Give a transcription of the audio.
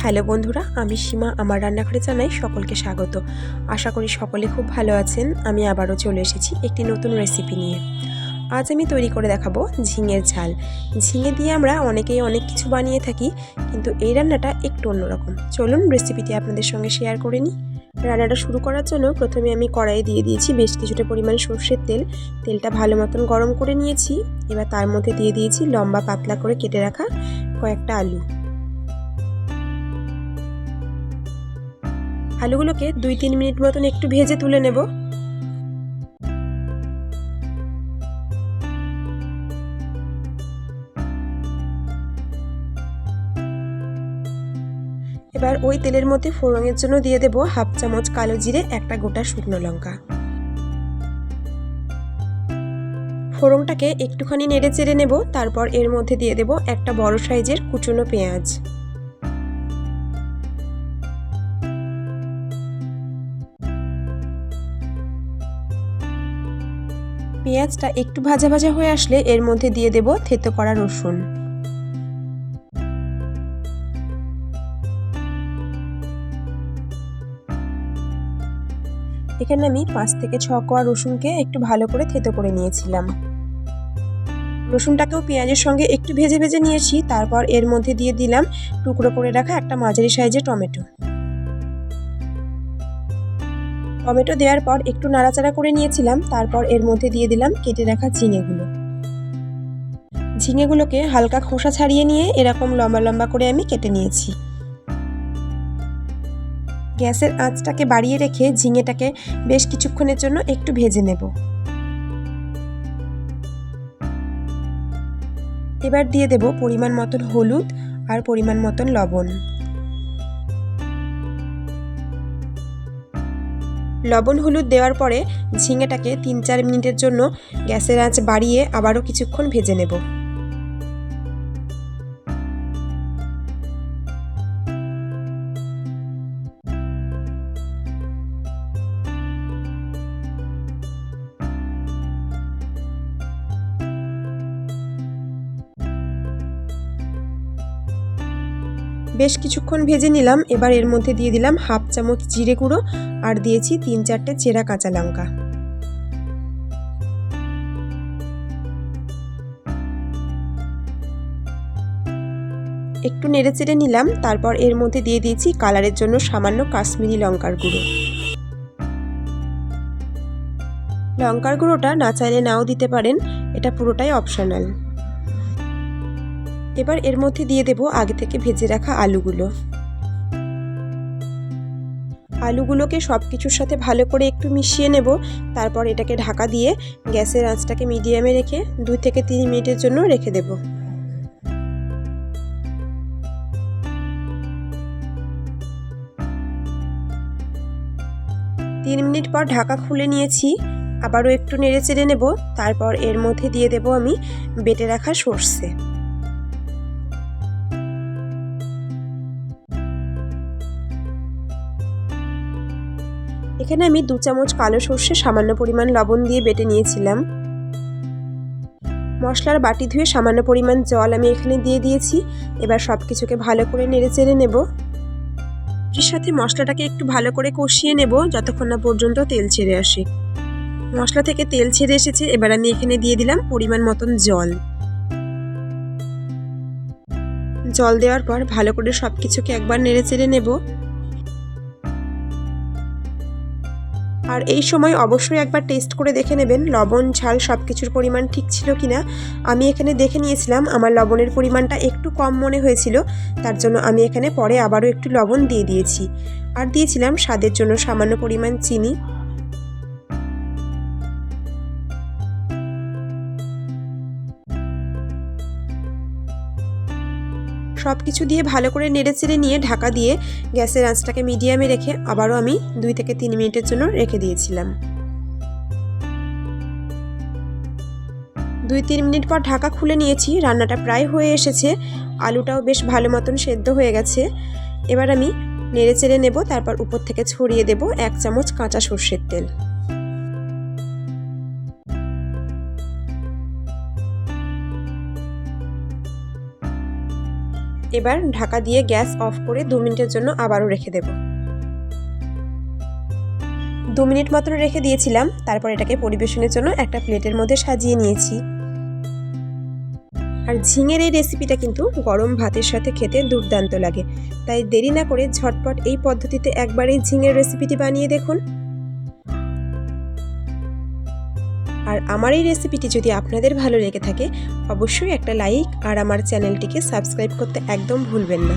Hello বন্ধুরা, আমি সীমা আমার রান্নাঘরে জানাই সকলকে স্বাগত। আশা করি সকলে খুব ভালো আছেন। আমি আবারও চলে এসেছি একটি নতুন রেসিপি নিয়ে। আজ আমি তৈরি করে দেখাবো ঝিঙের ঝাল। ঝিঙে দিয়ে আমরা অনেকেই অনেক কিছু বানিয়ে থাকি, কিন্তু এই রান্নাটা একটু অন্যরকম। চলুন রেসিপিটি আপনাদের সঙ্গে শেয়ার করে নিই। রান্নাটা শুরু করার জন্য প্রথমে আমি কড়াইয়ে দিয়ে দিয়েছি বেশ কিছুটা পরিমাণ সর্ষের তেল। তেলটা ভালো মতন গরম করে নিয়েছি। এবার তার মধ্যে দিয়ে দিয়েছি লম্বা পাতলা করে কেটে রাখা কয়েকটা আলু। আলুগুলোকে 2-3 মিনিট মতন একটু ভেজে তুলে নেব। এবার ওই তেলের মধ্যে ফোড়নের জন্য দিয়ে দেব হাফ চামচ কালো জিরে, একটা গোটা শুকনো লঙ্কা। ফোড়নটাকে একটুখানি নেড়ে চেড়ে নেব। তারপর এর মধ্যে দিয়ে দেব একটা বড় সাইজের কুচনো পেঁয়াজ। পেঁয়াজটা একটু ভাজা ভাজা হয়ে আসলে এর মধ্যে দিয়ে দেব থেতো করা রসুন। এখানে আমি 5 থেকে 6 কোয়া রসুনকে একটু ভালো করে থেতো করে নিয়েছিলাম। রসুনটাকেও পেঁয়াজের সঙ্গে একটু ভেজে ভেজে নিয়েছি। তারপর এর মধ্যে দিয়ে দিলাম টুকরো করে রাখা একটা মাঝারি সাইজের টমেটো। টমেটো দেওয়ার পর একটু নাড়াচাড়া করে নিয়েছিলাম। তারপর এর মধ্যে দিয়ে দিলাম কেটে রাখা ঝিঙেগুলোকে হালকা খোসা ছাড়িয়ে নিয়ে এরকম লম্বা লম্বা করে আমি কেটে নিয়েছি। গ্যাসের আঁচটাকে বাড়িয়ে রেখে ঝিঙেটাকে বেশ কিছুক্ষণের জন্য একটু ভেজে নেব। এবার দিয়ে দেব পরিমাণ মতন হলুদ আর পরিমাণ মতন লবণ। লবণ হলুদ দেওয়ার পরে ঝিঙেটাকে 3-4 মিনিটের জন্য গ্যাসের আঁচ বাড়িয়ে আবারও কিছুক্ষণ ভেজে নেব। বেশ কিছুক্ষণ ভেজে নিলাম। এবার এর মধ্যে দিয়ে দিলাম হাফ চামচ জিরে গুঁড়ো আর দিয়েছি 3-4টে চেরা কাঁচা লঙ্কা। একটু নেড়ে চেড়ে নিলাম। তারপর এর মধ্যে দিয়ে দিয়েছি কালারের জন্য সামান্য কাশ্মীরি লঙ্কার গুঁড়ো। লঙ্কার গুঁড়োটা না চাইলে নাও দিতে পারেন, এটা পুরোটাই অপশনাল। এবার এর মধ্যে দিয়ে দেব আগে থেকে ভেজে রাখা আলুগুলোকে সব কিছুর সাথে ভালো করে একটু মিশিয়ে নেব। তারপর এটাকে ঢাকা দিয়ে গ্যাসের আঁচটাকে মিডিয়ামে রেখে 2 থেকে 3 মিনিটের জন্য রেখে দেব। 3 মিনিট পর ঢাকা খুলে নিয়েছি। আবারও একটু নেড়ে চেড়ে নেব। তারপর এর মধ্যে দিয়ে দেব আমি বেটে রাখা সর্ষে। এখানে আমি 2 চামচ কালো সর্ষে সামান্য পরিমাণ লবণ দিয়ে বেটে নিয়েছিলাম। মশলার বাটি ধুয়ে সামান্য পরিমাণ জল আমি এখানে দিয়ে দিয়েছি। এবার সব কিছুকে ভালো করে নেড়ে চেড়ে নেব। এর সাথে মশলাটাকে একটু ভালো করে কষিয়ে নেব যতক্ষণ না পর্যন্ত তেল ছেড়ে আসে। মশলা থেকে তেল ছেড়ে এসেছে। এবার আমি এখানে দিয়ে দিলাম পরিমাণ মতন জল। জল দেওয়ার পর ভালো করে সব কিছুকে একবার নেড়ে চেড়ে নেব। আর এই সময় অবশ্যই একবার টেস্ট করে দেখে নেবেন লবণ ঝাল সব কিছুর পরিমাণ ঠিক ছিল কিনা। আমি এখানে দেখে নিয়েছিলাম, আমার লবণের পরিমাণটা একটু কম মনে হয়েছিল। তার জন্য আমি এখানে পরে আবারও একটু লবণ দিয়ে দিয়েছি। আর দিয়েছিলাম স্বাদের জন্য সামান্য পরিমাণ চিনি। সব কিছু দিয়ে ভালো করে নেড়ে চেড়ে নিয়ে ঢাকা দিয়ে গ্যাসের আঁচটাকে মিডিয়ামে রেখে আবারও আমি 2 থেকে 3 মিনিটের জন্য রেখে দিয়েছিলাম। 2-3 মিনিট পর ঢাকা খুলে নিয়েছি। রান্নাটা প্রায় হয়ে এসেছে। আলুটাও বেশ ভালো মতন সেদ্ধ হয়ে গেছে। এবার আমি নেড়ে চেড়ে নেব। তারপর উপর থেকে ছড়িয়ে দেব 1 চামচ কাঁচা সর্ষের তেল। এবার ঢাকা দিয়ে গ্যাস অফ করে 2 মিনিটের জন্য আবারও রেখে দেব। 2 মিনিট মতো রেখে দিয়েছিলাম। তারপর এটাকে পরিবেশনের জন্য একটা প্লেটের মধ্যে সাজিয়ে নিয়েছি। আর ঝিঙের এই রেসিপিটা কিন্তু গরম ভাতের সাথে খেতে দুর্দান্ত লাগে। তাই দেরি না করে ঝটপট এই পদ্ধতিতে একবার এই ঝিঙের রেসিপিটি বানিয়ে দেখুন। আর আমার এই রেসিপিটি যদি আপনাদের ভালো লেগে থাকে অবশ্যই একটা লাইক আর আমার চ্যানেলটিকে সাবস্ক্রাইব করতে একদম ভুলবেন না।